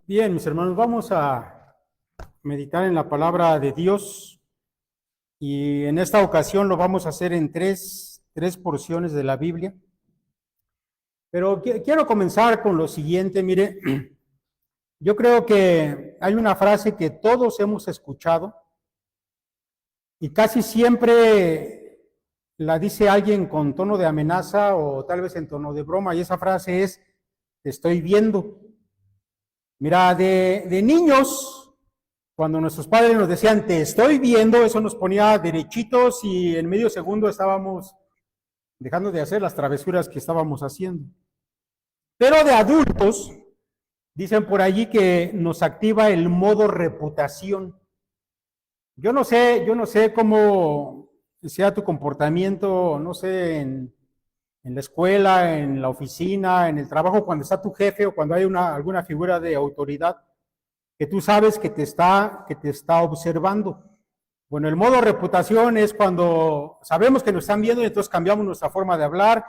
Bien, mis hermanos, vamos a meditar en la palabra de Dios y en esta ocasión lo vamos a hacer en tres porciones de la Biblia. Pero quiero comenzar con lo siguiente, mire, yo creo que hay una frase que todos hemos escuchado y casi siempre la dice alguien con tono de amenaza o tal vez en tono de broma, y esa frase es: te estoy viendo. Mira, de niños, cuando nuestros padres nos decían te estoy viendo, eso nos ponía derechitos y en medio segundo estábamos dejando de hacer las travesuras que estábamos haciendo. Pero de adultos, dicen por allí que nos activa el modo reputación. Yo no sé cómo sea tu comportamiento, no sé, en la escuela, en la oficina, en el trabajo, cuando está tu jefe o cuando hay alguna figura de autoridad que tú sabes que te está observando. Bueno, el modo reputación es cuando sabemos que nos están viendo y entonces cambiamos nuestra forma de hablar,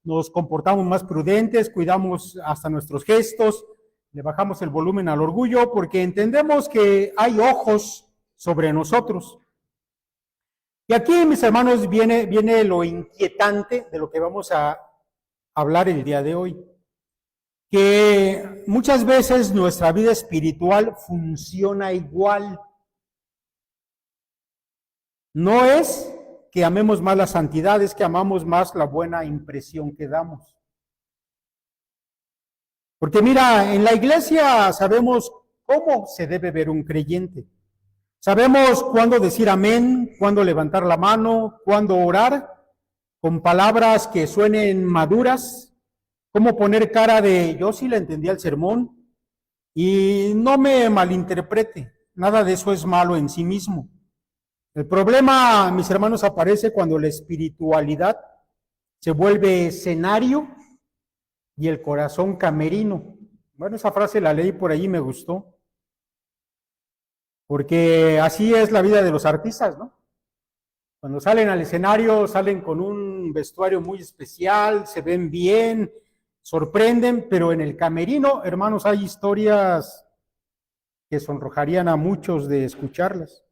nos comportamos más prudentes, cuidamos hasta nuestros gestos, le bajamos el volumen al orgullo porque entendemos que hay ojos sobre nosotros. Y aquí, mis hermanos, viene lo inquietante de lo que vamos a hablar el día de hoy, que muchas veces nuestra vida espiritual funciona igual. No es que amemos más la santidad, es que amamos más la buena impresión que damos. Porque mira, en la iglesia sabemos cómo se debe ver un creyente. Sabemos cuándo decir amén, cuándo levantar la mano, cuándo orar, con palabras que suenen maduras, cómo poner cara de yo sí le entendí al sermón y no me malinterprete, nada de eso es malo en sí mismo. El problema, mis hermanos, aparece cuando la espiritualidad se vuelve escenario y el corazón camerino. Bueno, esa frase la leí por allí y me gustó, porque así es la vida de los artistas, ¿no? Cuando salen al escenario, salen con un vestuario muy especial, se ven bien, sorprenden, pero en el camerino, hermanos, hay historias que sonrojarían a muchos de escucharlas.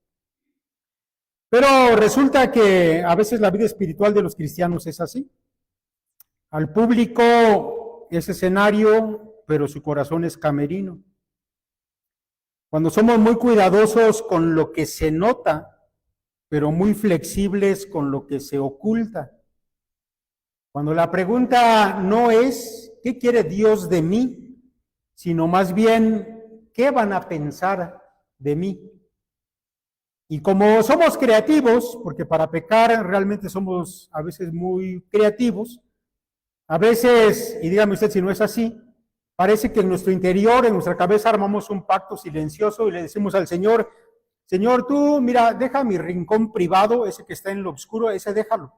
Pero resulta que a veces la vida espiritual de los cristianos es así. Al público es escenario, pero su corazón es camerino. Cuando somos muy cuidadosos con lo que se nota, pero muy flexibles con lo que se oculta. Cuando la pregunta no es ¿qué quiere Dios de mí?, sino más bien ¿qué van a pensar de mí? Y como somos creativos, porque para pecar realmente somos a veces muy creativos, a veces, y dígame usted si no es así, parece que en nuestro interior, en nuestra cabeza, armamos un pacto silencioso y le decimos al Señor: Señor, tú, mira, deja mi rincón privado, ese que está en lo oscuro, ese déjalo.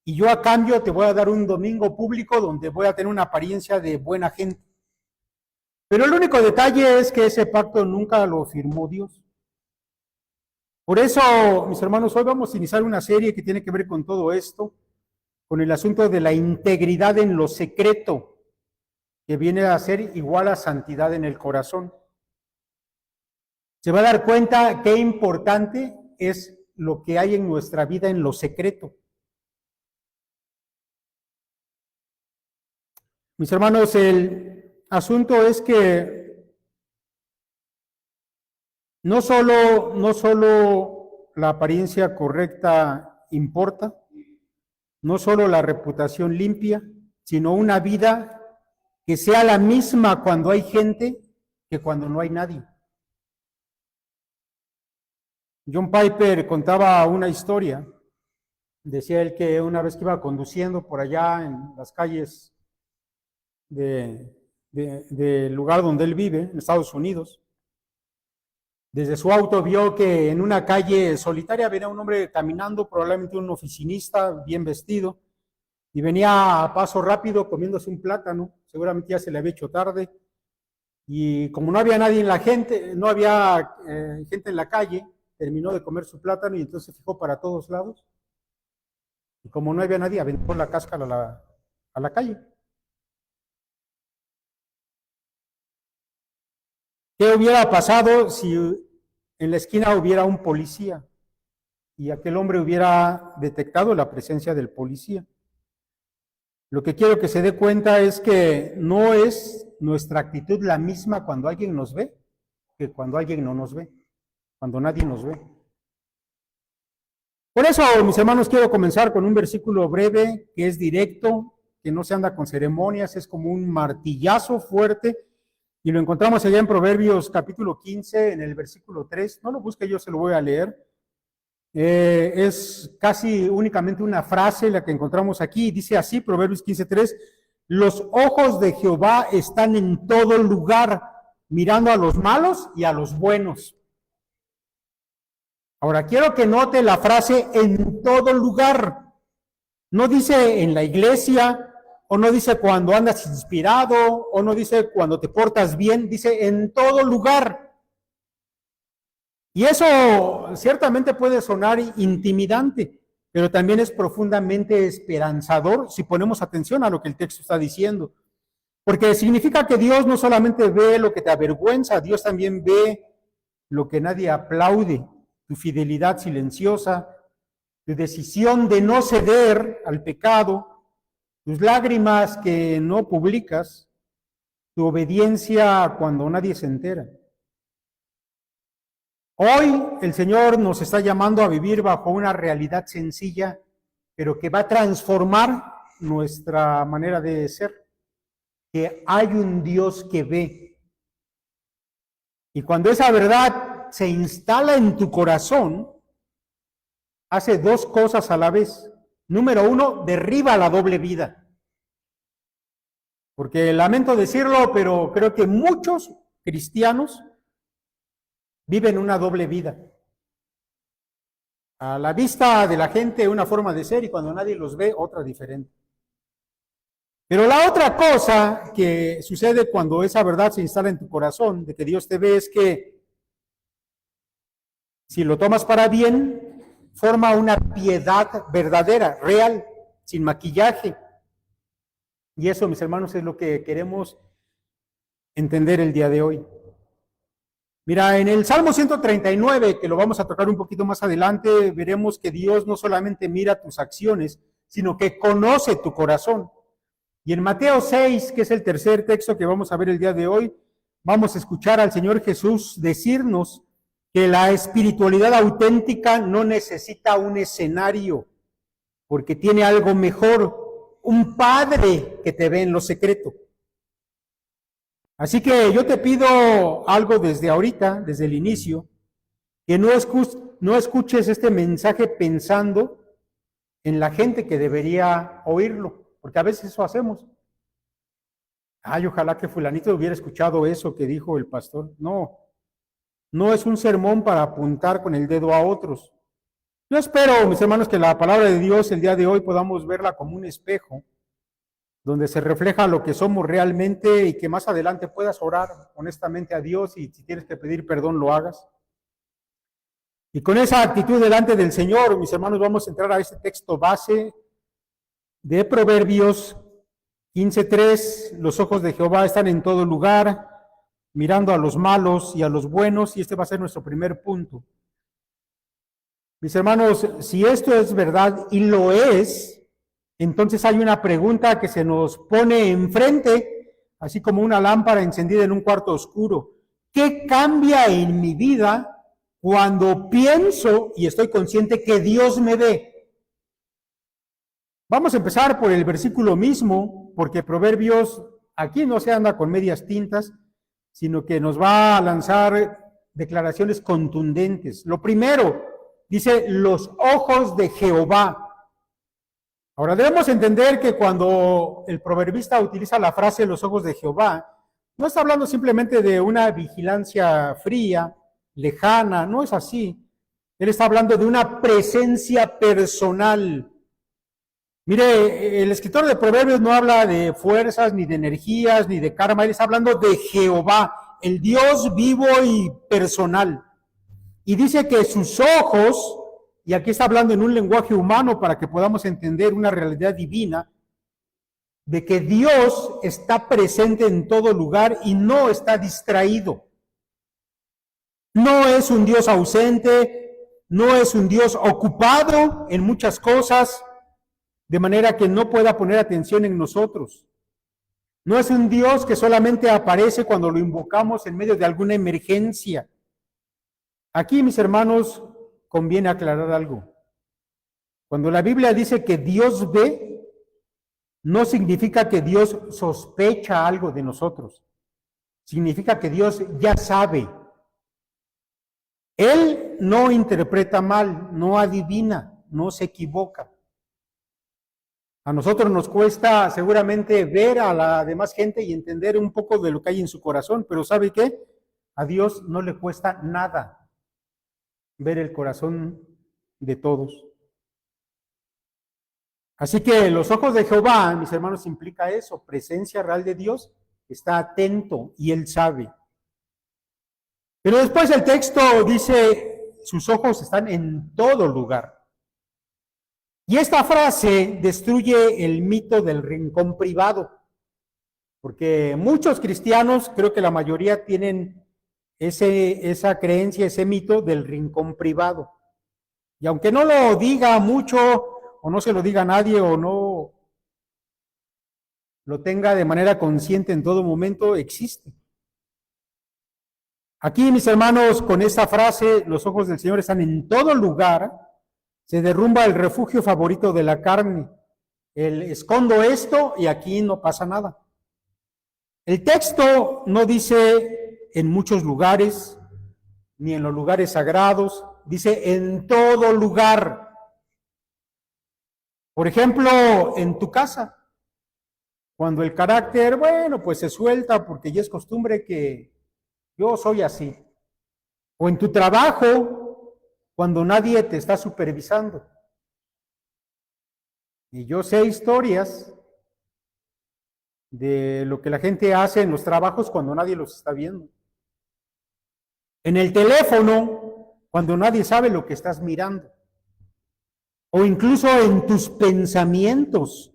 Y yo a cambio te voy a dar un domingo público donde voy a tener una apariencia de buena gente. Pero el único detalle es que ese pacto nunca lo firmó Dios. Por eso, mis hermanos, hoy vamos a iniciar una serie que tiene que ver con todo esto, con el asunto de la integridad en lo secreto, que viene a ser igual a santidad en el corazón. Se va a dar cuenta qué importante es lo que hay en nuestra vida en lo secreto. Mis hermanos, el asunto es que no solo la apariencia correcta importa, no solo la reputación limpia, sino una vida que sea la misma cuando hay gente que cuando no hay nadie. John Piper contaba una historia. Decía él que una vez que iba conduciendo por allá en las calles del lugar donde él vive, en Estados Unidos, desde su auto vio que en una calle solitaria venía un hombre caminando, probablemente un oficinista bien vestido, y venía a paso rápido comiéndose un plátano. Seguramente ya se le había hecho tarde, y como no había nadie en la gente, no había gente en la calle, terminó de comer su plátano y entonces se fijó para todos lados, y como no había nadie, aventó la cáscara a la calle. ¿Qué hubiera pasado si en la esquina hubiera un policía y aquel hombre hubiera detectado la presencia del policía? Lo que quiero que se dé cuenta es que no es nuestra actitud la misma cuando alguien nos ve que cuando alguien no nos ve, cuando nadie nos ve. Por eso, mis hermanos, quiero comenzar con un versículo breve que es directo, que no se anda con ceremonias, es como un martillazo fuerte, y lo encontramos allá en Proverbios capítulo 15, en el versículo 3. No lo busque, yo se lo voy a leer. Es casi únicamente una frase la que encontramos aquí. Dice así, Proverbios 15:3: los ojos de Jehová están en todo lugar, mirando a los malos y a los buenos. Ahora, quiero que note la frase en todo lugar. No dice en la iglesia, o no dice cuando andas inspirado, o no dice cuando te portas bien, dice en todo lugar. Y eso ciertamente puede sonar intimidante, pero también es profundamente esperanzador si ponemos atención a lo que el texto está diciendo. Porque significa que Dios no solamente ve lo que te avergüenza, Dios también ve lo que nadie aplaude, tu fidelidad silenciosa, tu decisión de no ceder al pecado, tus lágrimas que no publicas, tu obediencia cuando nadie se entera. Hoy el Señor nos está llamando a vivir bajo una realidad sencilla, pero que va a transformar nuestra manera de ser. Que hay un Dios que ve. Y cuando esa verdad se instala en tu corazón, hace dos cosas a la vez. Número uno, derriba la doble vida. Porque lamento decirlo, pero creo que muchos cristianos viven una doble vida. A la vista de la gente una forma de ser y cuando nadie los ve otra diferente. Pero la otra cosa que sucede cuando esa verdad se instala en tu corazón, de que Dios te ve, es que si lo tomas para bien, forma una piedad verdadera, real, sin maquillaje. Y eso, mis hermanos, es lo que queremos entender el día de hoy. Mira, en el Salmo 139, que lo vamos a tocar un poquito más adelante, veremos que Dios no solamente mira tus acciones, sino que conoce tu corazón. Y en Mateo 6, que es el tercer texto que vamos a ver el día de hoy, vamos a escuchar al Señor Jesús decirnos que la espiritualidad auténtica no necesita un escenario, porque tiene algo mejor, un Padre que te ve en lo secreto. Así que yo te pido algo desde ahorita, desde el inicio, que no escuches este mensaje pensando en la gente que debería oírlo, porque a veces eso hacemos. Ay, ojalá que fulanito hubiera escuchado eso que dijo el pastor. No, no es un sermón para apuntar con el dedo a otros. Yo espero, mis hermanos, que la palabra de Dios el día de hoy podamos verla como un espejo, donde se refleja lo que somos realmente y que más adelante puedas orar honestamente a Dios y si tienes que pedir perdón lo hagas. Y con esa actitud delante del Señor, mis hermanos, vamos a entrar a este texto base de Proverbios 15:3. Los ojos de Jehová están en todo lugar, mirando a los malos y a los buenos, y este va a ser nuestro primer punto. Mis hermanos, si esto es verdad y lo es, entonces hay una pregunta que se nos pone enfrente, así como una lámpara encendida en un cuarto oscuro. ¿Qué cambia en mi vida cuando pienso y estoy consciente que Dios me ve? Vamos a empezar por el versículo mismo, porque Proverbios aquí no se anda con medias tintas, sino que nos va a lanzar declaraciones contundentes. Lo primero, dice, los ojos de Jehová. Ahora debemos entender que cuando el proverbista utiliza la frase los ojos de Jehová, no está hablando simplemente de una vigilancia fría, lejana, no es así. Él está hablando de una presencia personal. Mire, el escritor de Proverbios no habla de fuerzas, ni de energías, ni de karma, él está hablando de Jehová, el Dios vivo y personal. Y dice que sus ojos, y aquí está hablando en un lenguaje humano para que podamos entender una realidad divina, de que Dios está presente en todo lugar y no está distraído. No es un Dios ausente, no es un Dios ocupado en muchas cosas, de manera que no pueda poner atención en nosotros. No es un Dios que solamente aparece cuando lo invocamos en medio de alguna emergencia. Aquí, mis hermanos, conviene aclarar algo. Cuando la Biblia dice que Dios ve, no significa que Dios sospecha algo de nosotros. Significa que Dios ya sabe. Él no interpreta mal, no adivina, no se equivoca. A nosotros nos cuesta seguramente ver a la demás gente y entender un poco de lo que hay en su corazón, pero ¿sabe qué? A Dios no le cuesta nada ver el corazón de todos. Así que los ojos de Jehová, mis hermanos, implica eso, presencia real de Dios, está atento y Él sabe. Pero después el texto dice, sus ojos están en todo lugar. Y esta frase destruye el mito del rincón privado, porque muchos cristianos, creo que la mayoría tienen esa creencia, ese mito del rincón privado. Y aunque no lo diga mucho, o no se lo diga a nadie, o no lo tenga de manera consciente en todo momento, existe. Aquí, mis hermanos, con esta frase, los ojos del Señor están en todo lugar, se derrumba el refugio favorito de la carne. El escondo esto y aquí no pasa nada. El texto no dice en muchos lugares, ni en los lugares sagrados, dice en todo lugar. Por ejemplo, en tu casa, cuando el carácter, bueno, pues se suelta porque ya es costumbre que yo soy así. O en tu trabajo, cuando nadie te está supervisando. Y yo sé historias de lo que la gente hace en los trabajos cuando nadie los está viendo. En el teléfono, cuando nadie sabe lo que estás mirando. O incluso en tus pensamientos,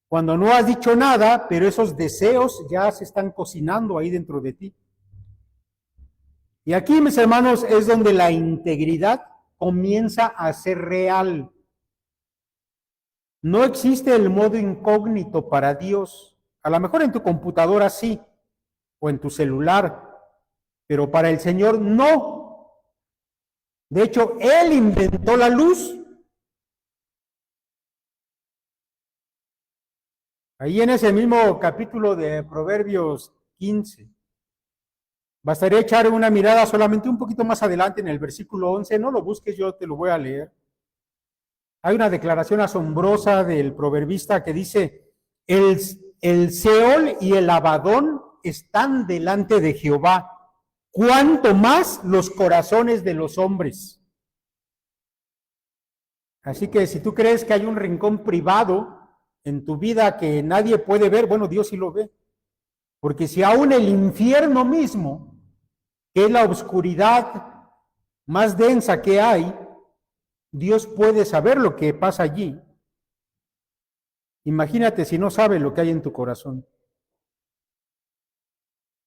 cuando no has dicho nada, pero esos deseos ya se están cocinando ahí dentro de ti. Y aquí, mis hermanos, es donde la integridad comienza a ser real. No existe el modo incógnito para Dios. A lo mejor en tu computadora sí, o en tu celular, pero para el Señor no. De hecho, Él inventó la luz. Ahí en ese mismo capítulo de Proverbios 15. Bastaría echar una mirada solamente un poquito más adelante en el versículo 11. No lo busques, yo te lo voy a leer. Hay una declaración asombrosa del proverbista que dice, el Seol y el Abadón están delante de Jehová, cuanto más los corazones de los hombres. Así que si tú crees que hay un rincón privado en tu vida que nadie puede ver, bueno, Dios sí lo ve. Porque si aún el infierno mismo, que es la oscuridad más densa que hay, Dios puede saber lo que pasa allí. Imagínate si no sabe lo que hay en tu corazón.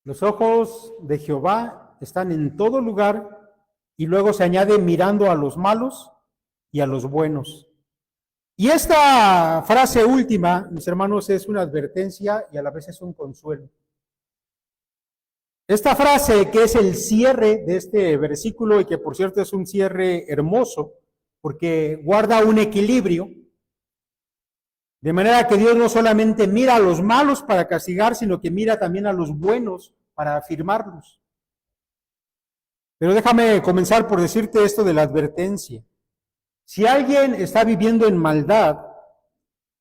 Los ojos de Jehová están en todo lugar y luego se añade mirando a los malos y a los buenos. Y esta frase última, mis hermanos, es una advertencia y a la vez es un consuelo. Esta frase, que es el cierre de este versículo y que por cierto es un cierre hermoso, porque guarda un equilibrio, de manera que Dios no solamente mira a los malos para castigar, sino que mira también a los buenos para afirmarlos. Pero déjame comenzar por decirte esto de la advertencia. Si alguien está viviendo en maldad,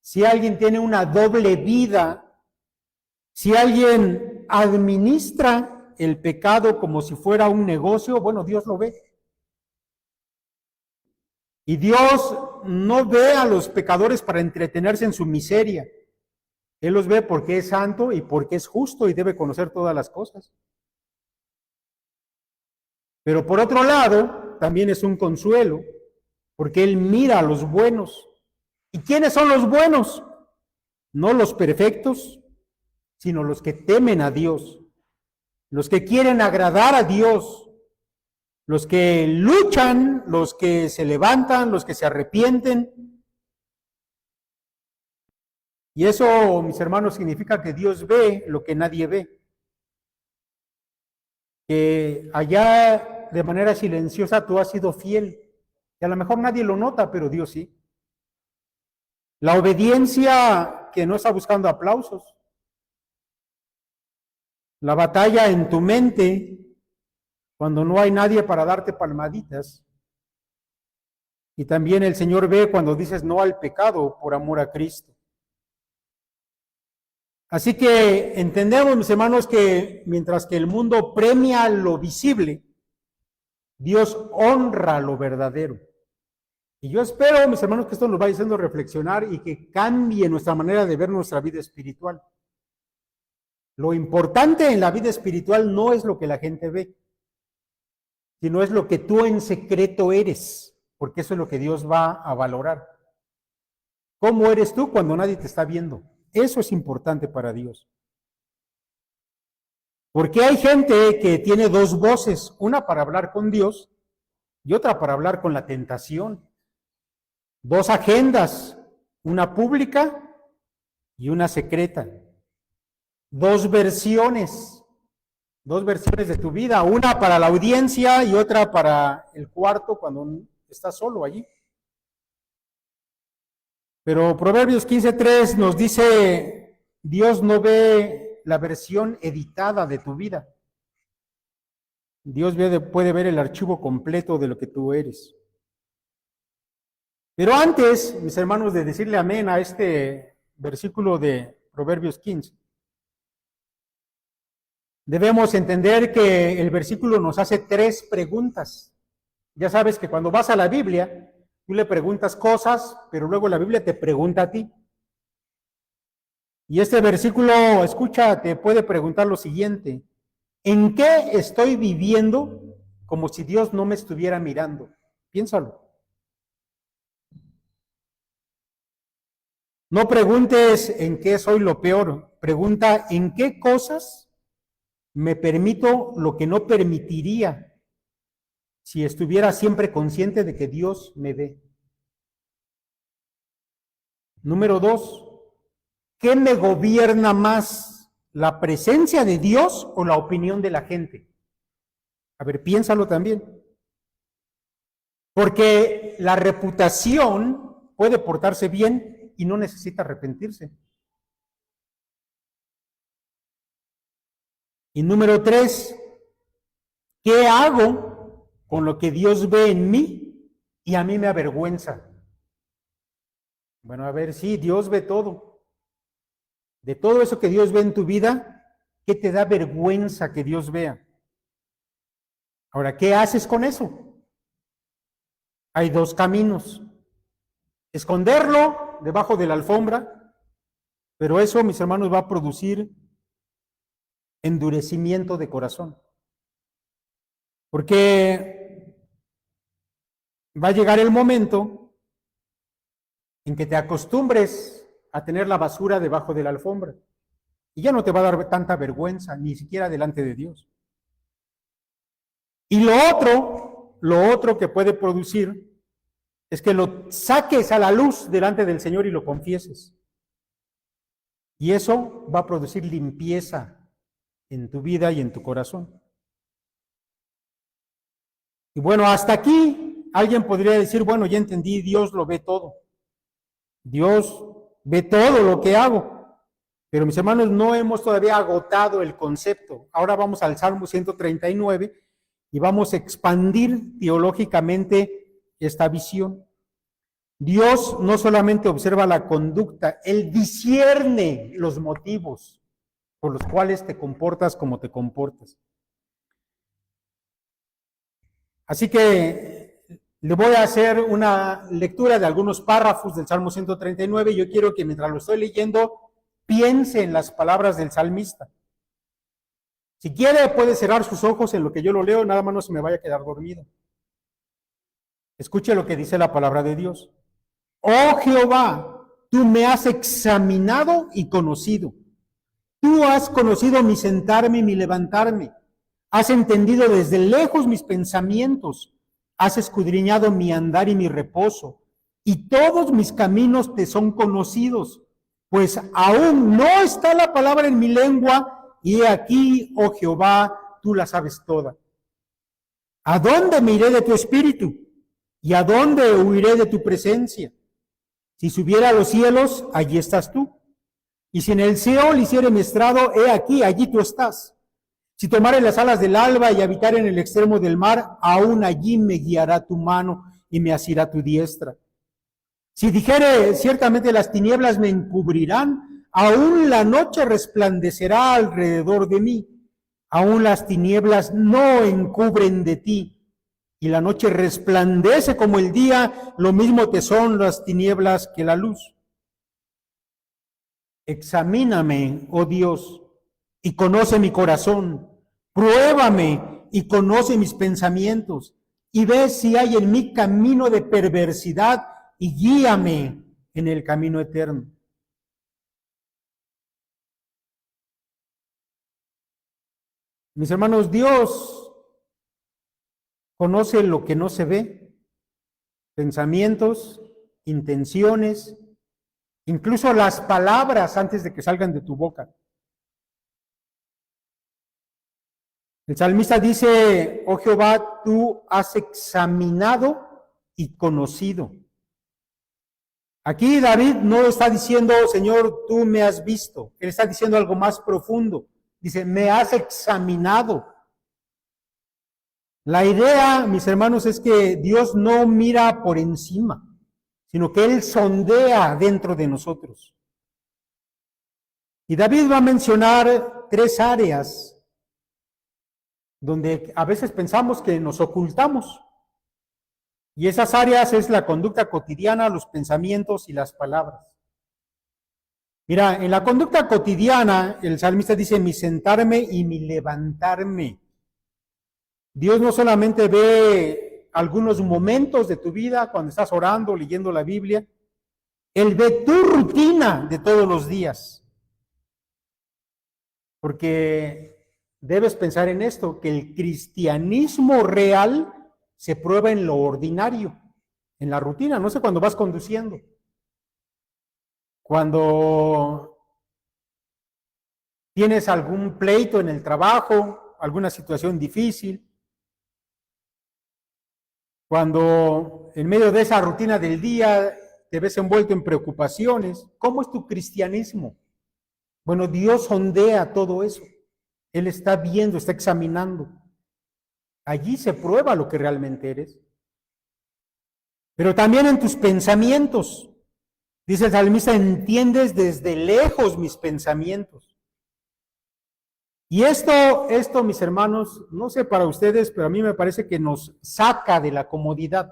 si alguien tiene una doble vida, si alguien administra el pecado como si fuera un negocio, bueno, Dios lo ve. Y Dios no ve a los pecadores para entretenerse en su miseria. Él los ve porque es santo y porque es justo y debe conocer todas las cosas. Pero por otro lado, también es un consuelo, porque Él mira a los buenos. ¿Y quiénes son los buenos? No los perfectos, sino los que temen a Dios, los que quieren agradar a Dios, los que luchan, los que se levantan, los que se arrepienten. Y eso, mis hermanos, significa que Dios ve lo que nadie ve. Que allá de manera silenciosa tú has sido fiel. Y a lo mejor nadie lo nota, pero Dios sí. La obediencia que no está buscando aplausos. La batalla en tu mente cuando no hay nadie para darte palmaditas. Y también el Señor ve cuando dices no al pecado por amor a Cristo. Así que entendemos, mis hermanos, que mientras que el mundo premia lo visible, Dios honra lo verdadero. Y yo espero, mis hermanos, que esto nos vaya haciendo reflexionar y que cambie nuestra manera de ver nuestra vida espiritual. Lo importante en la vida espiritual no es lo que la gente ve, sino es lo que tú en secreto eres, porque eso es lo que Dios va a valorar. ¿Cómo eres tú cuando nadie te está viendo? Eso es importante para Dios. Porque hay gente que tiene dos voces, una para hablar con Dios y otra para hablar con la tentación. Dos agendas, una pública y una secreta. Dos versiones de tu vida, una para la audiencia y otra para el cuarto cuando estás solo allí. Pero Proverbios 15:3 nos dice, Dios no ve la versión editada de tu vida. Dios puede ver el archivo completo de lo que tú eres. Pero antes, mis hermanos, de decirle amén a este versículo de Proverbios 15, debemos entender que el versículo nos hace tres preguntas. Ya sabes que cuando vas a la Biblia, tú le preguntas cosas, pero luego la Biblia te pregunta a ti. Y este versículo, escucha, te puede preguntar lo siguiente: ¿en qué estoy viviendo como si Dios no me estuviera mirando? Piénsalo. No preguntes en qué soy lo peor, pregunta en qué cosas me permito lo que no permitiría si estuviera siempre consciente de que Dios me ve. Número 2, ¿qué me gobierna más? ¿La presencia de Dios o la opinión de la gente? A ver, piénsalo también. Porque la reputación puede portarse bien y no necesita arrepentirse. Y número 3, ¿qué hago con lo que Dios ve en mí y a mí me avergüenza? Bueno, a ver, sí, Dios ve todo. De todo eso que Dios ve en tu vida, ¿qué te da vergüenza que Dios vea? Ahora, ¿qué haces con eso? Hay dos caminos. Esconderlo debajo de la alfombra, pero eso, mis hermanos, va a producir endurecimiento de corazón. Porque va a llegar el momento en que te acostumbres a tener la basura debajo de la alfombra y ya no te va a dar tanta vergüenza, ni siquiera delante de Dios. Y lo otro que puede producir es que lo saques a la luz delante del Señor y lo confieses. Y eso va a producir limpieza en tu vida y en tu corazón. Y bueno, hasta aquí alguien podría decir, bueno, ya entendí, Dios lo ve todo. Dios ve todo lo que hago. Pero mis hermanos, no hemos todavía agotado el concepto. Ahora vamos al Salmo 139 y vamos a expandir teológicamente esta visión. Dios no solamente observa la conducta, Él discierne los motivos por los cuales te comportas como te comportas. Así que le voy a hacer una lectura de algunos párrafos del Salmo 139 y yo quiero que mientras lo estoy leyendo piense en las palabras del salmista. Si quiere puede cerrar sus ojos en lo que yo lo leo, nada más no se me vaya a quedar dormido. Escuche lo que dice la palabra de Dios. Oh Jehová, tú me has examinado y conocido. Tú has conocido mi sentarme y mi levantarme. Has entendido desde lejos mis pensamientos, has escudriñado mi andar y mi reposo, y todos mis caminos te son conocidos, pues aún no está la palabra en mi lengua, y aquí, oh Jehová, tú la sabes toda. ¿A dónde me iré de tu espíritu? ¿Y a dónde huiré de tu presencia? Si subiera a los cielos, allí estás tú. Y si en el Seol hiciere mi estrado, he aquí, allí tú estás. Si tomare las alas del alba y habitar en el extremo del mar, aún allí me guiará tu mano y me asirá tu diestra. Si dijere, ciertamente las tinieblas me encubrirán, aún la noche resplandecerá alrededor de mí. Aún las tinieblas no encubren de ti, y la noche resplandece como el día, lo mismo te son las tinieblas que la luz. Examíname, oh Dios, y conoce mi corazón. Pruébame y conoce mis pensamientos, y ve si hay en mí camino de perversidad, y guíame en el camino eterno. Mis hermanos, Dios conoce lo que no se ve, pensamientos, intenciones, incluso las palabras antes de que salgan de tu boca. El salmista dice, oh Jehová, tú has examinado y conocido. Aquí David no está diciendo, Señor, tú me has visto. Él está diciendo algo más profundo. Dice, me has examinado. La idea, mis hermanos, es que Dios no mira por encima, sino que Él sondea dentro de nosotros. Y David va a mencionar 3 áreas donde a veces pensamos que nos ocultamos. Y esas áreas es la conducta cotidiana, los pensamientos y las palabras. Mira, en la conducta cotidiana, el salmista dice, mi sentarme y mi levantarme. Dios no solamente ve algunos momentos de tu vida cuando estás orando, leyendo la Biblia, Él ve tu rutina de todos los días. Porque debes pensar en esto, que el cristianismo real se prueba en lo ordinario, en la rutina, no sé, cuando vas conduciendo, cuando tienes algún pleito en el trabajo, alguna situación difícil, cuando en medio de esa rutina del día te ves envuelto en preocupaciones. ¿Cómo es tu cristianismo? Bueno, Dios sondea todo eso. Él está viendo, está examinando. Allí se prueba lo que realmente eres. Pero también en tus pensamientos. Dice el salmista, entiendes desde lejos mis pensamientos. Y esto, mis hermanos, no sé para ustedes, pero a mí me parece que nos saca de la comodidad.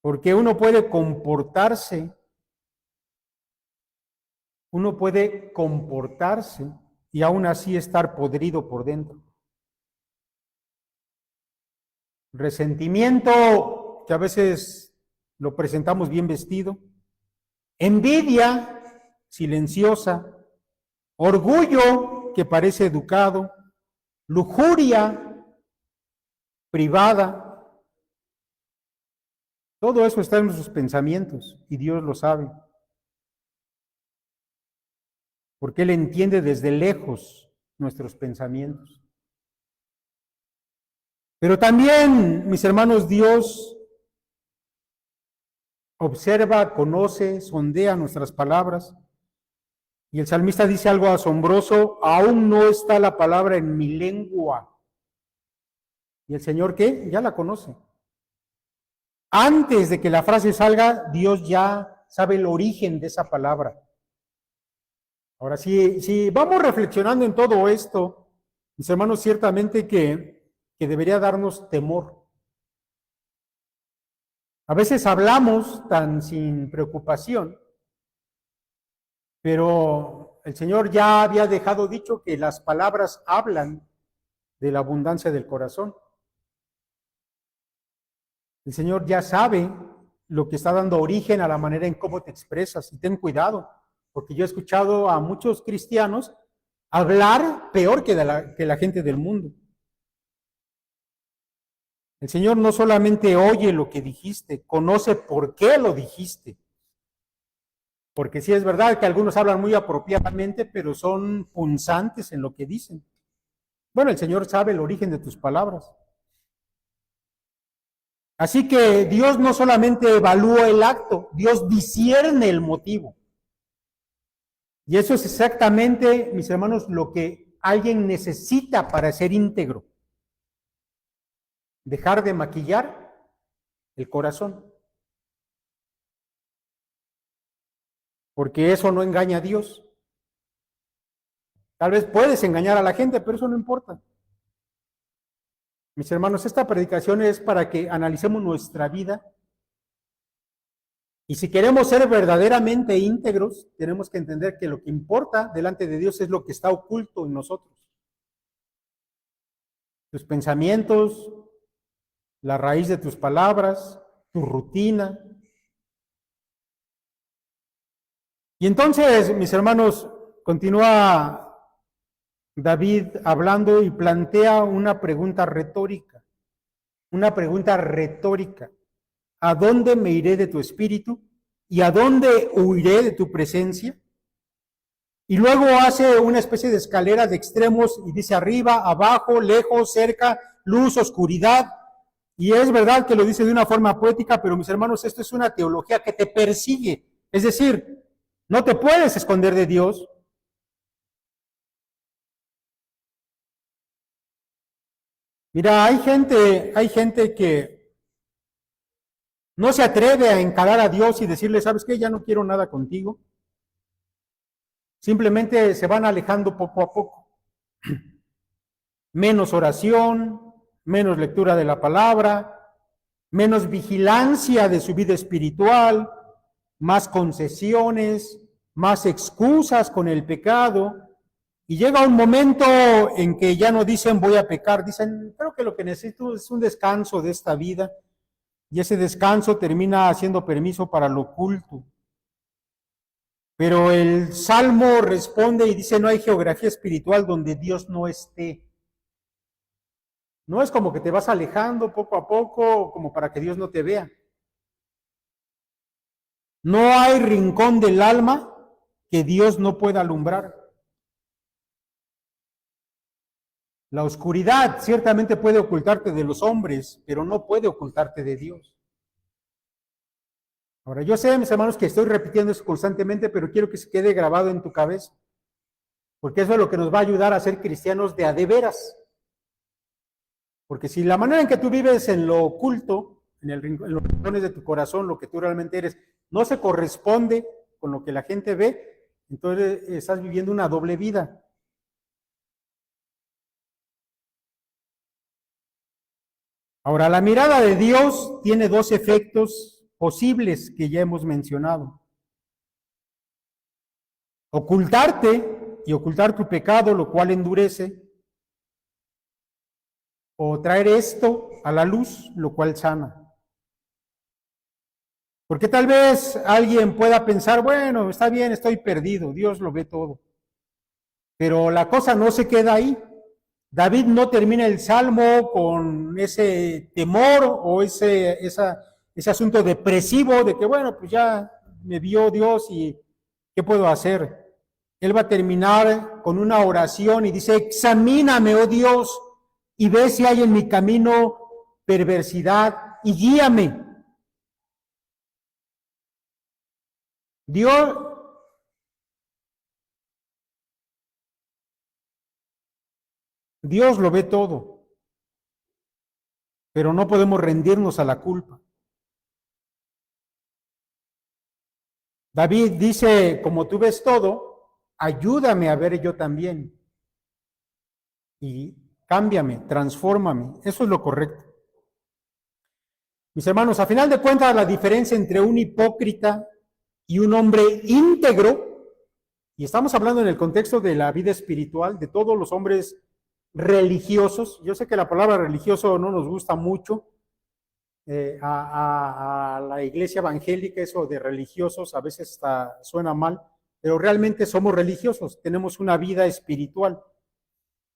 Porque uno puede comportarse y aún así estar podrido por dentro. Resentimiento, que a veces lo presentamos bien vestido. Envidia, silenciosa. Orgullo, que parece educado. Lujuria, privada. Todo eso está en nuestros pensamientos y Dios lo sabe. Porque Él entiende desde lejos nuestros pensamientos. Pero también, mis hermanos, Dios observa, conoce, sondea nuestras palabras. Y el salmista dice algo asombroso, aún no está la palabra en mi lengua. ¿Y el Señor qué? Ya la conoce. Antes de que la frase salga, Dios ya sabe el origen de esa palabra. Ahora, si vamos reflexionando en todo esto, mis hermanos, ciertamente que debería darnos temor. A veces hablamos tan sin preocupación, pero el Señor ya había dejado dicho que las palabras hablan de la abundancia del corazón. El Señor ya sabe lo que está dando origen a la manera en cómo te expresas, y ten cuidado, porque yo he escuchado a muchos cristianos hablar peor que la gente del mundo. El Señor no solamente oye lo que dijiste, conoce por qué lo dijiste. Porque sí es verdad que algunos hablan muy apropiadamente, pero son punzantes en lo que dicen. Bueno, el Señor sabe el origen de tus palabras. Así que Dios no solamente evalúa el acto, Dios discierne el motivo. Y eso es exactamente, mis hermanos, lo que alguien necesita para ser íntegro. Dejar de maquillar el corazón. Porque eso no engaña a Dios. Tal vez puedes engañar a la gente, pero eso no importa. Mis hermanos, esta predicación es para que analicemos nuestra vida. Y si queremos ser verdaderamente íntegros, tenemos que entender que lo que importa delante de Dios es lo que está oculto en nosotros. Tus pensamientos, la raíz de tus palabras, tu rutina. Y entonces, mis hermanos, continúa David hablando y plantea una pregunta retórica. Una pregunta retórica. ¿A dónde me iré de tu espíritu? ¿Y a dónde huiré de tu presencia? Y luego hace una especie de escalera de extremos y dice arriba, abajo, lejos, cerca, luz, oscuridad. Y es verdad que lo dice de una forma poética, pero mis hermanos, esto es una teología que te persigue. Es decir, no te puedes esconder de Dios. Mira, hay gente que no se atreve a encarar a Dios y decirle, ¿sabes qué? Ya no quiero nada contigo. Simplemente se van alejando poco a poco. Menos oración, menos lectura de la palabra, menos vigilancia de su vida espiritual, más concesiones, más excusas con el pecado. Y llega un momento en que ya no dicen voy a pecar, dicen creo que lo que necesito es un descanso de esta vida. Y ese descanso termina haciendo permiso para lo oculto. Pero el Salmo responde y dice, no hay geografía espiritual donde Dios no esté. No es como que te vas alejando poco a poco, como para que Dios no te vea. No hay rincón del alma que Dios no pueda alumbrar. La oscuridad ciertamente puede ocultarte de los hombres, pero no puede ocultarte de Dios. Ahora, yo sé, mis hermanos, que estoy repitiendo eso constantemente, pero quiero que se quede grabado en tu cabeza, porque eso es lo que nos va a ayudar a ser cristianos de a de veras. Porque si la manera en que tú vives en lo oculto, en los rincones de tu corazón, lo que tú realmente eres, no se corresponde con lo que la gente ve, entonces estás viviendo una doble vida. Ahora, la mirada de Dios tiene dos efectos posibles que ya hemos mencionado. Ocultarte y ocultar tu pecado, lo cual endurece, o traer esto a la luz, lo cual sana. Porque tal vez alguien pueda pensar, bueno, está bien, estoy perdido, Dios lo ve todo. Pero la cosa no se queda ahí. David no termina el salmo con ese temor o ese asunto depresivo de que, bueno, pues ya me vio Dios y ¿qué puedo hacer? Él va a terminar con una oración y dice, examíname, oh Dios, y ve si hay en mi camino perversidad y guíame. Dios lo ve todo, pero no podemos rendirnos a la culpa. David dice, como tú ves todo, ayúdame a ver yo también. Y cámbiame, transfórmame. Eso es lo correcto. Mis hermanos, a final de cuentas, la diferencia entre un hipócrita y un hombre íntegro, y estamos hablando en el contexto de la vida espiritual, de todos los hombres religiosos. Yo sé que la palabra religioso no nos gusta mucho, a la iglesia evangélica eso de religiosos a veces suena mal, pero realmente somos religiosos, tenemos una vida espiritual.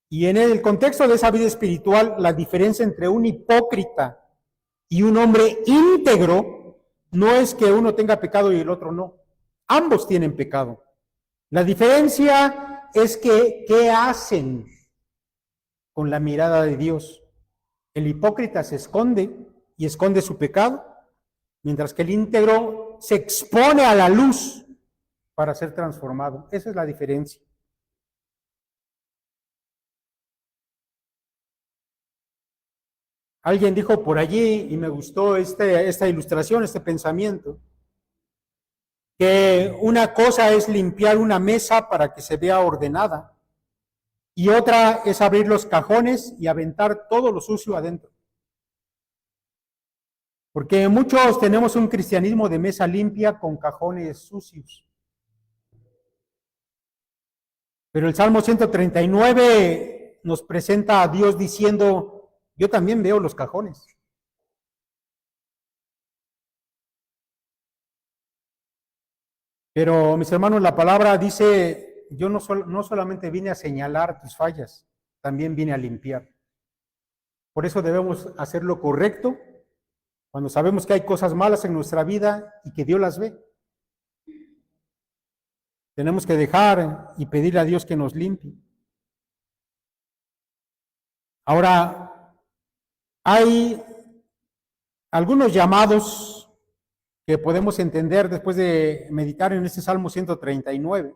Y en el contexto de esa vida espiritual, la diferencia entre un hipócrita y un hombre íntegro no es que uno tenga pecado y el otro no. Ambos tienen pecado. La diferencia es que, ¿qué hacen con la mirada de Dios? El hipócrita se esconde y esconde su pecado, mientras que el íntegro se expone a la luz para ser transformado. Esa es la diferencia. Alguien dijo por allí, y me gustó esta ilustración, este pensamiento, que una cosa es limpiar una mesa para que se vea ordenada, y otra es abrir los cajones y aventar todo lo sucio adentro. Porque muchos tenemos un cristianismo de mesa limpia con cajones sucios. Pero el Salmo 139 nos presenta a Dios diciendo, yo también veo los cajones. Pero, mis hermanos, la palabra dice, yo no solamente vine a señalar tus fallas, también vine a limpiar. Por eso debemos hacer lo correcto cuando sabemos que hay cosas malas en nuestra vida y que Dios las ve. Tenemos que dejar y pedirle a Dios que nos limpie. Ahora, hay algunos llamados que podemos entender después de meditar en este Salmo 139.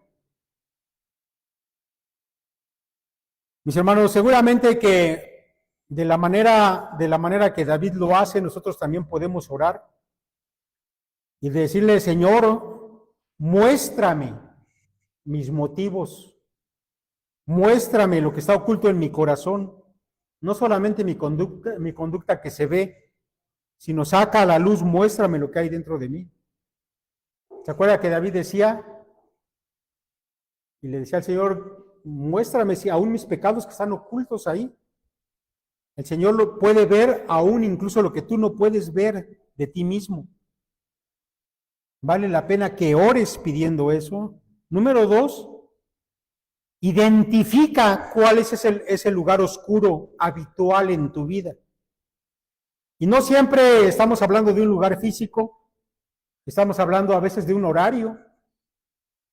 Mis hermanos, seguramente que de la manera que David lo hace, nosotros también podemos orar y decirle, Señor, muéstrame mis motivos, muéstrame lo que está oculto en mi corazón, no solamente mi conducta que se ve, sino saca a la luz, muéstrame lo que hay dentro de mí. ¿Se acuerda que David decía? Y le decía al Señor, muéstrame si aún mis pecados que están ocultos ahí. El Señor lo puede ver aún incluso lo que tú no puedes ver de ti mismo. Vale la pena que ores pidiendo eso. Número 2, identifica cuál es ese lugar oscuro habitual en tu vida. Y no siempre estamos hablando de un lugar físico, estamos hablando a veces de un horario.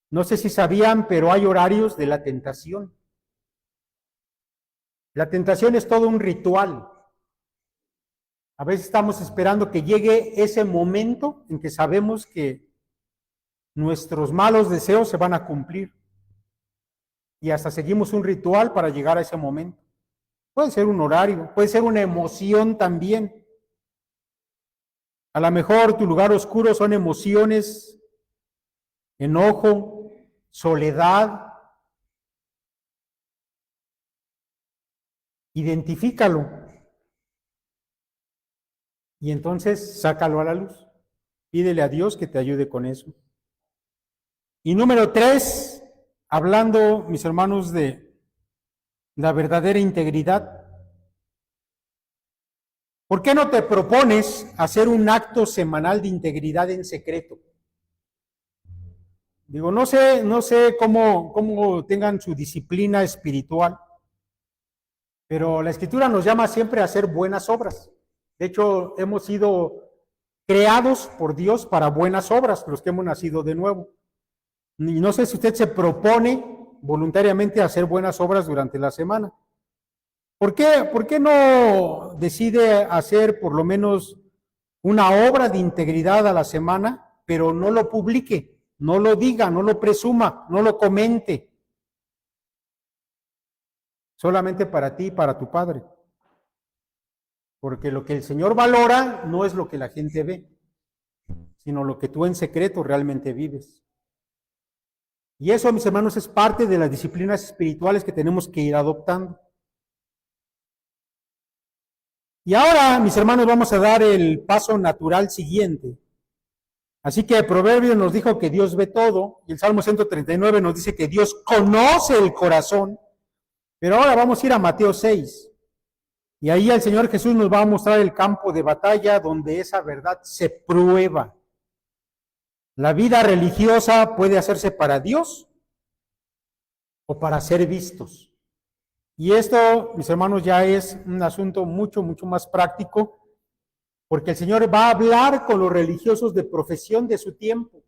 No sé si sabían, pero hay horarios de la tentación. La tentación es todo un ritual. A veces estamos esperando que llegue ese momento en que sabemos que nuestros malos deseos se van a cumplir. Y hasta seguimos un ritual para llegar a ese momento. Puede ser un horario, puede ser una emoción también. A lo mejor tu lugar oscuro son emociones, enojo, soledad. Identifícalo. Y entonces sácalo a la luz. Pídele a Dios que te ayude con eso. Y número 3, hablando, mis hermanos, de la verdadera integridad. ¿Por qué no te propones hacer un acto semanal de integridad en secreto? Digo, no sé cómo tengan su disciplina espiritual, pero la Escritura nos llama siempre a hacer buenas obras. De hecho, hemos sido creados por Dios para buenas obras, los que hemos nacido de nuevo. Y no sé si usted se propone voluntariamente hacer buenas obras durante la semana. ¿Por qué no decide hacer por lo menos una obra de integridad a la semana, pero no lo publique, no lo diga, no lo presuma, no lo comente? Solamente para ti y para tu Padre. Porque lo que el Señor valora no es lo que la gente ve, sino lo que tú en secreto realmente vives. Y eso, mis hermanos, es parte de las disciplinas espirituales que tenemos que ir adoptando. Y ahora, mis hermanos, vamos a dar el paso natural siguiente. Así que el Proverbio nos dijo que Dios ve todo, y el Salmo 139 nos dice que Dios conoce el corazón. Pero ahora vamos a ir a Mateo 6. Y ahí el Señor Jesús nos va a mostrar el campo de batalla donde esa verdad se prueba. La vida religiosa puede hacerse para Dios o para ser vistos. Y esto, mis hermanos, ya es un asunto mucho más práctico, porque el Señor va a hablar con los religiosos de profesión de su tiempo.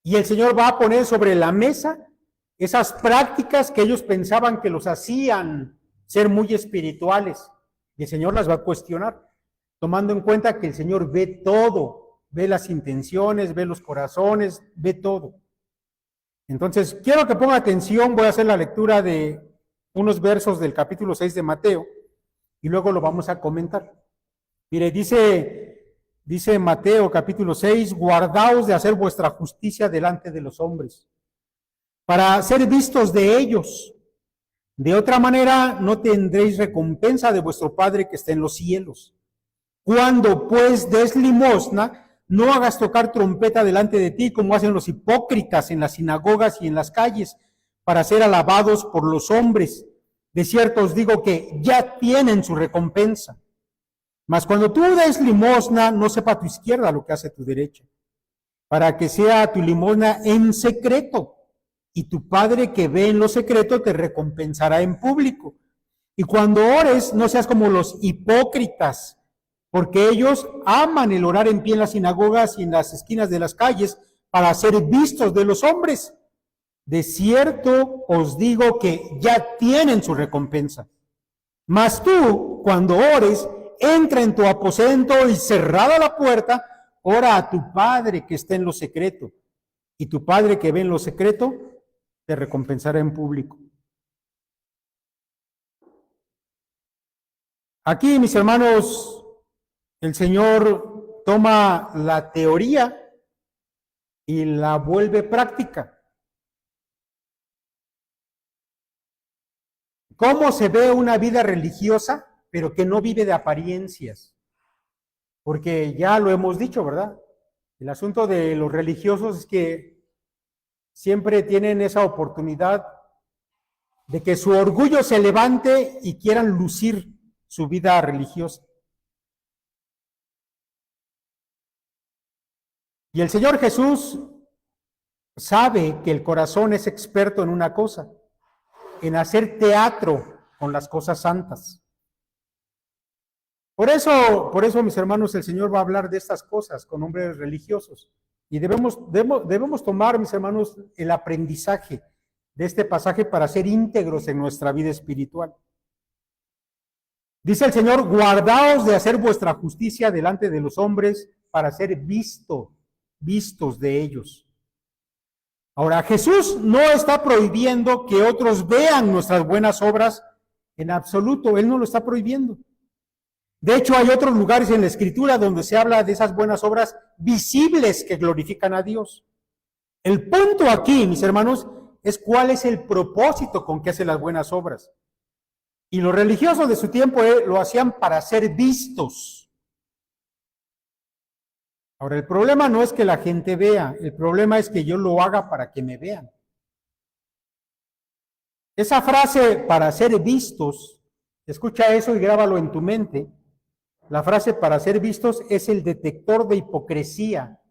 Y el Señor va a poner sobre la mesa esas prácticas que ellos pensaban que los hacían ser muy espirituales. Y el Señor las va a cuestionar, tomando en cuenta que el Señor ve todo, ve las intenciones, ve los corazones, ve todo. Entonces, quiero que ponga atención, voy a hacer la lectura de unos versos del capítulo 6 de Mateo y luego lo vamos a comentar. Mire, dice Mateo capítulo 6, guardaos de hacer vuestra justicia delante de los hombres, para ser vistos de ellos. De otra manera no tendréis recompensa de vuestro Padre que está en los cielos. Cuando pues des limosna, no hagas tocar trompeta delante de ti como hacen los hipócritas en las sinagogas y en las calles, para ser alabados por los hombres. De cierto os digo que ya tienen su recompensa. Mas cuando tú des limosna, no sepa tu izquierda lo que hace tu derecha, para que sea tu limosna en secreto, y tu Padre que ve en lo secreto te recompensará en público. Y cuando ores, no seas como los hipócritas, porque ellos aman el orar en pie en las sinagogas y en las esquinas de las calles para ser vistos de los hombres. De cierto os digo que ya tienen su recompensa. Mas tú, cuando ores, entra en tu aposento y cerrada la puerta, ora a tu Padre que está en lo secreto. Y tu Padre que ve en lo secreto, te recompensará en público. Aquí, mis hermanos, el Señor toma la teoría y la vuelve práctica. ¿Cómo se ve una vida religiosa, pero que no vive de apariencias? Porque ya lo hemos dicho, ¿verdad? El asunto de los religiosos es que siempre tienen esa oportunidad de que su orgullo se levante y quieran lucir su vida religiosa. Y el Señor Jesús sabe que el corazón es experto en una cosa, en hacer teatro con las cosas santas. Por eso, mis hermanos, el Señor va a hablar de estas cosas con hombres religiosos. Y debemos tomar, mis hermanos, el aprendizaje de este pasaje para ser íntegros en nuestra vida espiritual. Dice el Señor, guardaos de hacer vuestra justicia delante de los hombres para ser vistos de ellos. Ahora, Jesús no está prohibiendo que otros vean nuestras buenas obras en absoluto, Él no lo está prohibiendo. De hecho, hay otros lugares en la Escritura donde se habla de esas buenas obras visibles que glorifican a Dios. El punto aquí, mis hermanos, es cuál es el propósito con que hace las buenas obras. Y los religiosos de su tiempo lo hacían para ser vistos. Ahora, el problema no es que la gente vea, el problema es que yo lo haga para que me vean. Esa frase, para ser vistos, escucha eso y grábalo en tu mente. La frase para ser vistos es el detector de hipocresía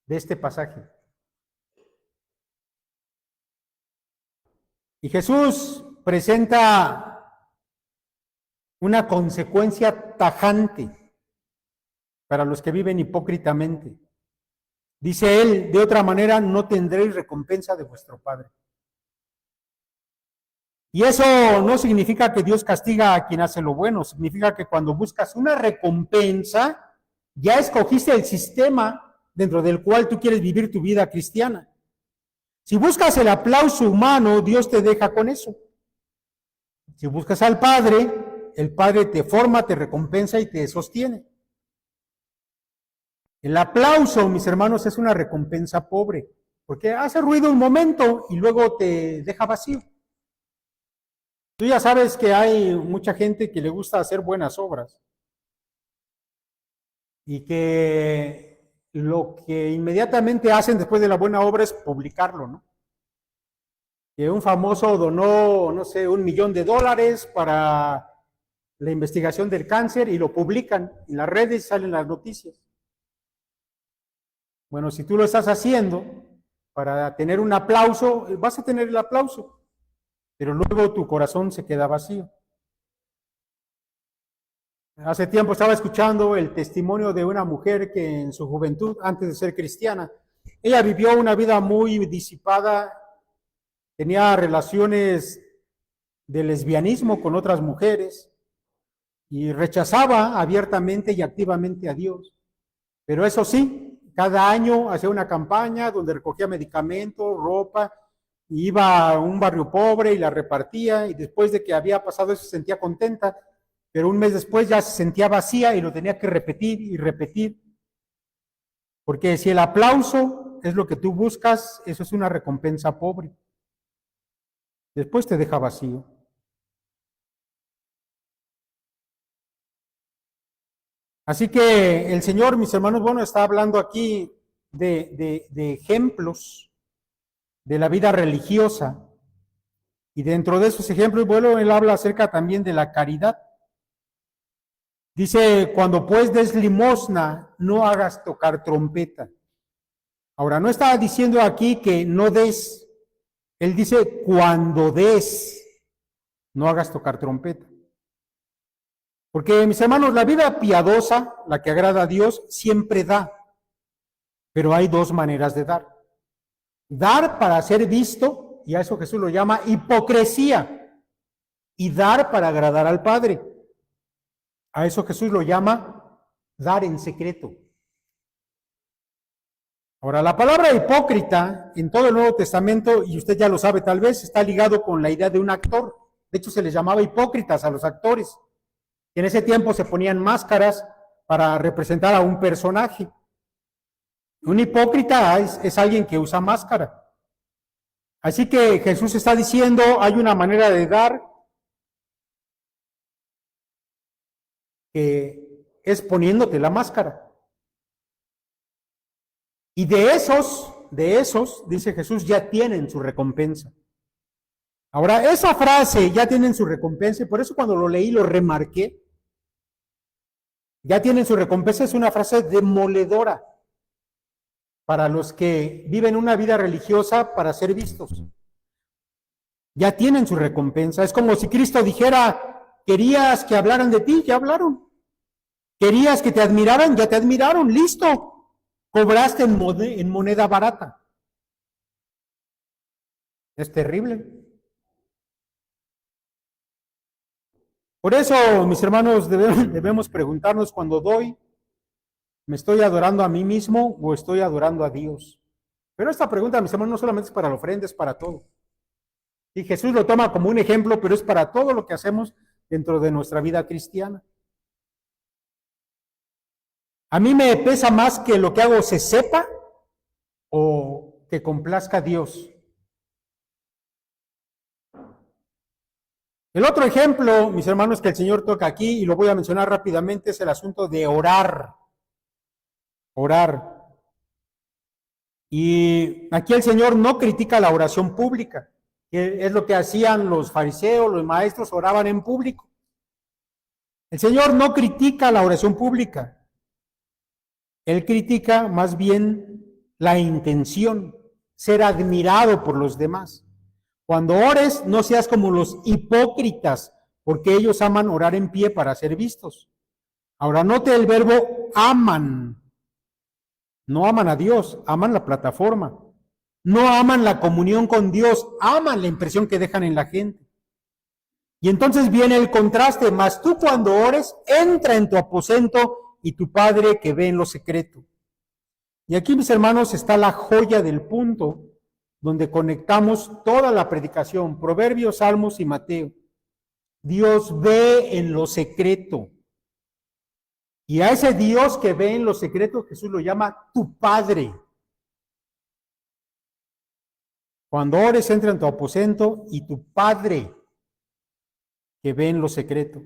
de este pasaje. Y Jesús presenta una consecuencia tajante para los que viven hipócritamente. Dice él, de otra manera no tendréis recompensa de vuestro Padre. Y eso no significa que Dios castiga a quien hace lo bueno, significa que cuando buscas una recompensa, ya escogiste el sistema dentro del cual tú quieres vivir tu vida cristiana. Si buscas el aplauso humano, Dios te deja con eso. Si buscas al Padre, el Padre te forma, te recompensa y te sostiene. El aplauso, mis hermanos, es una recompensa pobre, porque hace ruido un momento y luego te deja vacío. Tú ya sabes que hay mucha gente que le gusta hacer buenas obras y que lo que inmediatamente hacen después de la buena obra es publicarlo, ¿no? Que un famoso donó, no sé, $1,000,000 para la investigación del cáncer y lo publican en las redes, salen las noticias. Bueno, si tú lo estás haciendo para tener un aplauso, vas a tener el aplauso, pero luego tu corazón se queda vacío. Hace tiempo estaba escuchando el testimonio de una mujer que en su juventud, antes de ser cristiana, ella vivió una vida muy disipada, tenía relaciones de lesbianismo con otras mujeres y rechazaba abiertamente y activamente a Dios. Pero eso sí, cada año hacía una campaña donde recogía medicamentos, ropa, y iba a un barrio pobre y la repartía, y después de que había pasado eso se sentía contenta, pero un mes después ya se sentía vacía y lo tenía que repetir y repetir. Porque si el aplauso es lo que tú buscas, eso es una recompensa pobre. Después te deja vacío. Así que el Señor, mis hermanos, bueno, está hablando aquí de ejemplos de la vida religiosa. Y dentro de esos ejemplos, bueno, él habla acerca también de la caridad. Dice, cuando pues des limosna, no hagas tocar trompeta. Ahora, no está diciendo aquí que no des, él dice, cuando des, no hagas tocar trompeta. Porque, mis hermanos, la vida piadosa, la que agrada a Dios, siempre da. Pero hay dos maneras de dar. Dar para ser visto, y a eso Jesús lo llama hipocresía. Y dar para agradar al Padre. A eso Jesús lo llama dar en secreto. Ahora, la palabra hipócrita en todo el Nuevo Testamento, y usted ya lo sabe tal vez, está ligado con la idea de un actor. De hecho, se les llamaba hipócritas a los actores. Y en ese tiempo se ponían máscaras para representar a un personaje. Un hipócrita es alguien que usa máscara. Así que Jesús está diciendo, hay una manera de dar que es poniéndote la máscara. Y de esos, dice Jesús, ya tienen su recompensa. Ahora, esa frase, ya tienen su recompensa, y por eso cuando lo leí lo remarqué. Ya tienen su recompensa, es una frase demoledora para los que viven una vida religiosa para ser vistos. Ya tienen su recompensa. Es como si Cristo dijera, querías que hablaran de ti, ya hablaron. Querías que te admiraran, ya te admiraron, listo. Cobraste en moneda barata. Es terrible. Por eso, mis hermanos, debemos preguntarnos cuando doy, ¿me estoy adorando a mí mismo o estoy adorando a Dios? Pero esta pregunta, mis hermanos, no solamente es para la ofrenda, es para todo. Y Jesús lo toma como un ejemplo, pero es para todo lo que hacemos dentro de nuestra vida cristiana. ¿A mí me pesa más que lo que hago se sepa o que complazca a Dios? El otro ejemplo, mis hermanos, que el Señor toca aquí, y lo voy a mencionar rápidamente, es el asunto de orar. Orar. Y aquí el Señor no critica la oración pública, que es lo que hacían los fariseos, los maestros, oraban en público. El Señor no critica la oración pública. Él critica más bien la intención, ser admirado por los demás. Cuando ores, no seas como los hipócritas, porque ellos aman orar en pie para ser vistos. Ahora, note el verbo aman. No aman a Dios, aman la plataforma. No aman la comunión con Dios, aman la impresión que dejan en la gente. Y entonces viene el contraste, mas tú cuando ores, entra en tu aposento y tu Padre que ve en lo secreto. Y aquí, mis hermanos, está la joya del punto donde conectamos toda la predicación, Proverbios, Salmos y Mateo. Dios ve en lo secreto. Y a ese Dios que ve en lo secreto, Jesús lo llama tu Padre. Cuando ores, entra en tu aposento y tu Padre que ve en lo secreto.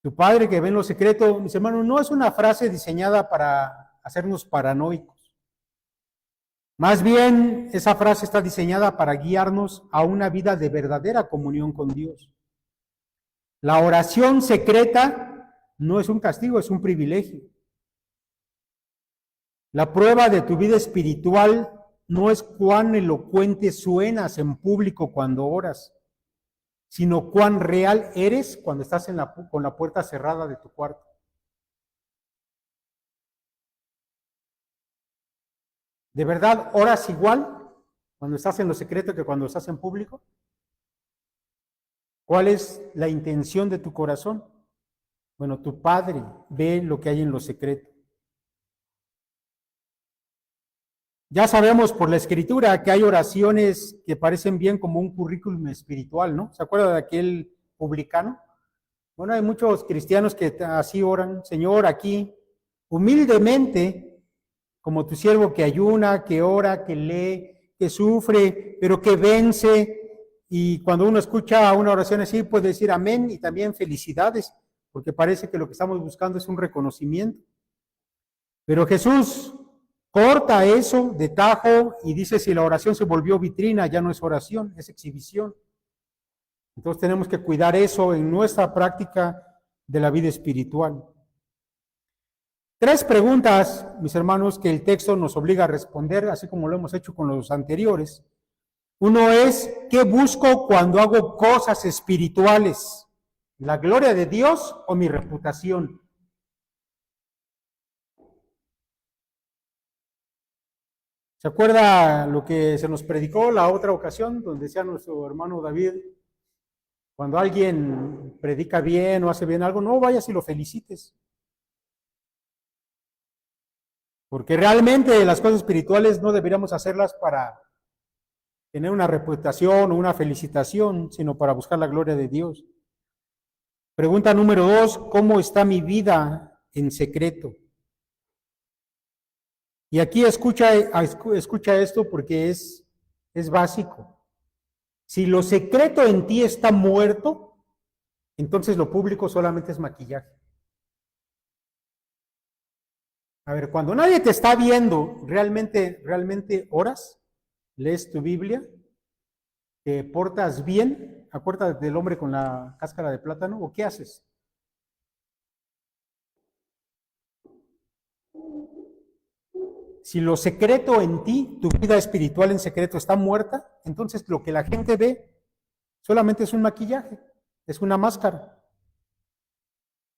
Tu Padre que ve en lo secreto, mis hermanos, no es una frase diseñada para hacernos paranoicos. Más bien, esa frase está diseñada para guiarnos a una vida de verdadera comunión con Dios. La oración secreta no es un castigo, es un privilegio. La prueba de tu vida espiritual no es cuán elocuente suenas en público cuando oras, sino cuán real eres cuando estás con la puerta cerrada de tu cuarto. ¿De verdad oras igual cuando estás en lo secreto que cuando estás en público? ¿Cuál es la intención de tu corazón? Bueno, tu Padre ve lo que hay en lo secreto. Ya sabemos por la Escritura que hay oraciones que parecen bien como un currículum espiritual, ¿no? ¿Se acuerda de aquel publicano? Bueno, hay muchos cristianos que así oran, Señor, aquí, humildemente, como tu siervo que ayuna, que ora, que lee, que sufre, pero que vence. Y cuando uno escucha una oración así, puede decir amén y también felicidades, porque parece que lo que estamos buscando es un reconocimiento. Pero Jesús corta eso de tajo y dice, si la oración se volvió vitrina, ya no es oración, es exhibición. Entonces tenemos que cuidar eso en nuestra práctica de la vida espiritual. 3 preguntas, mis hermanos, que el texto nos obliga a responder, así como lo hemos hecho con los anteriores. Uno es, ¿qué busco cuando hago cosas espirituales? ¿La gloria de Dios o mi reputación? ¿Se acuerda lo que se nos predicó la otra ocasión, donde decía nuestro hermano David, cuando alguien predica bien o hace bien algo, no vayas y lo felicites? Porque realmente las cosas espirituales no deberíamos hacerlas para tener una reputación o una felicitación, sino para buscar la gloria de Dios. Pregunta número 2, ¿cómo está mi vida en secreto? Y aquí escucha esto porque es básico. Si lo secreto en ti está muerto, entonces lo público solamente es maquillaje. A ver, cuando nadie te está viendo, ¿realmente oras? ¿Lees tu Biblia? ¿Te portas bien? Acuérdate del hombre con la cáscara de plátano, ¿o qué haces? Si lo secreto en ti, tu vida espiritual en secreto está muerta, entonces lo que la gente ve solamente es un maquillaje, es una máscara.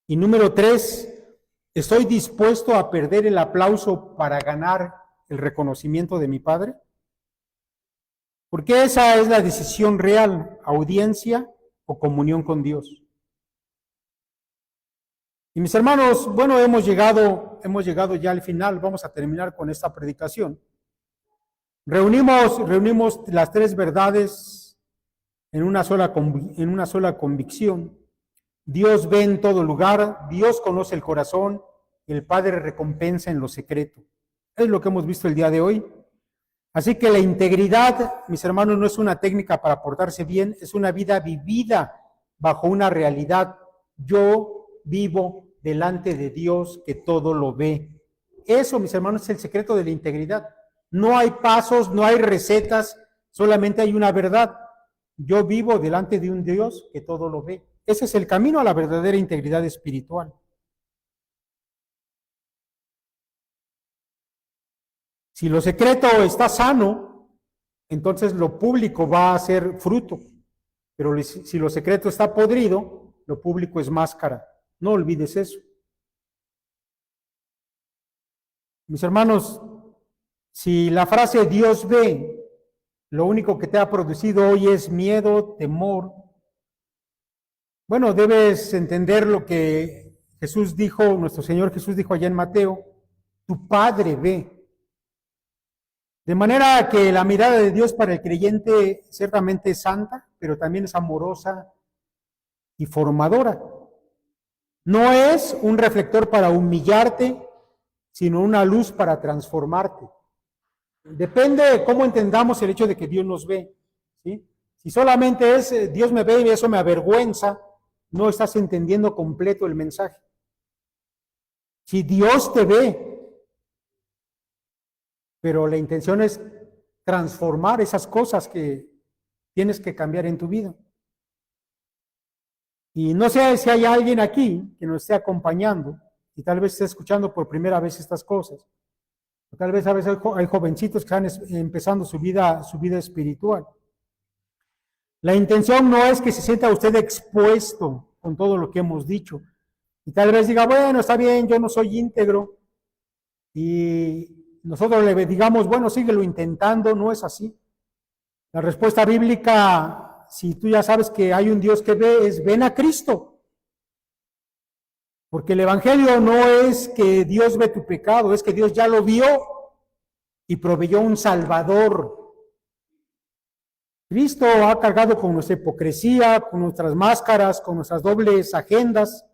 Y número 3, ¿estoy dispuesto a perder el aplauso para ganar el reconocimiento de mi Padre? Porque esa es la decisión real, audiencia o comunión con Dios. Y mis hermanos, bueno, hemos llegado ya al final, vamos a terminar con esta predicación. Reunimos las 3 verdades en una sola convicción. Dios ve en todo lugar, Dios conoce el corazón, el Padre recompensa en lo secreto. Es lo que hemos visto el día de hoy. Así que la integridad, mis hermanos, no es una técnica para portarse bien, es una vida vivida bajo una realidad. Yo vivo delante de Dios que todo lo ve. Eso, mis hermanos, es el secreto de la integridad. No hay pasos, no hay recetas, solamente hay una verdad. Yo vivo delante de un Dios que todo lo ve. Ese es el camino a la verdadera integridad espiritual. Si lo secreto está sano, entonces lo público va a ser fruto. Pero si lo secreto está podrido, lo público es máscara. No olvides eso. Mis hermanos, si la frase Dios ve, lo único que te ha producido hoy es miedo, temor, bueno, debes entender lo que Jesús dijo, nuestro Señor Jesús dijo allá en Mateo, tu Padre ve. De manera que la mirada de Dios para el creyente ciertamente es santa, pero también es amorosa y formadora. No es un reflector para humillarte, sino una luz para transformarte. Depende de cómo entendamos el hecho de que Dios nos ve, ¿sí? Si solamente es Dios me ve y eso me avergüenza, no estás entendiendo completo el mensaje. Si Dios te ve, pero la intención es transformar esas cosas que tienes que cambiar en tu vida. Y no sé si hay alguien aquí que nos esté acompañando y tal vez esté escuchando por primera vez estas cosas. Tal vez a veces hay jovencitos que están empezando su vida espiritual. La intención no es que se sienta usted expuesto con todo lo que hemos dicho. Y tal vez diga, bueno, está bien, yo no soy íntegro. Y nosotros le digamos, bueno, síguelo intentando, no es así. La respuesta bíblica, si tú ya sabes que hay un Dios que ve, es ven a Cristo. Porque el Evangelio no es que Dios ve tu pecado, es que Dios ya lo vio y proveyó un Salvador. Cristo ha cargado con nuestra hipocresía, con nuestras máscaras, con nuestras dobles agendas.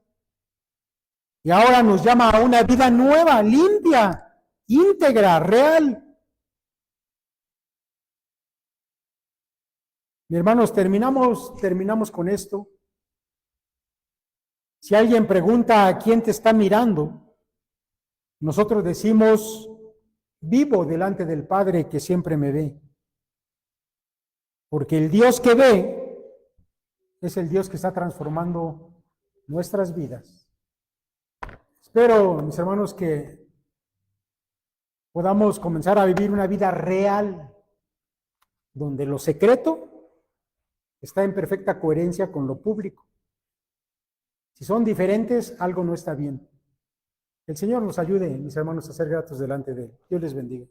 Y ahora nos llama a una vida nueva, limpia, íntegra, real. Mis hermanos, terminamos con esto. Si alguien pregunta a quién te está mirando, nosotros decimos, vivo delante del Padre que siempre me ve. Porque el Dios que ve es el Dios que está transformando nuestras vidas. Espero, mis hermanos, que podamos comenzar a vivir una vida real, donde lo secreto está en perfecta coherencia con lo público. Si son diferentes, algo no está bien. El Señor nos ayude, mis hermanos, a ser gratos delante de Él. Dios les bendiga.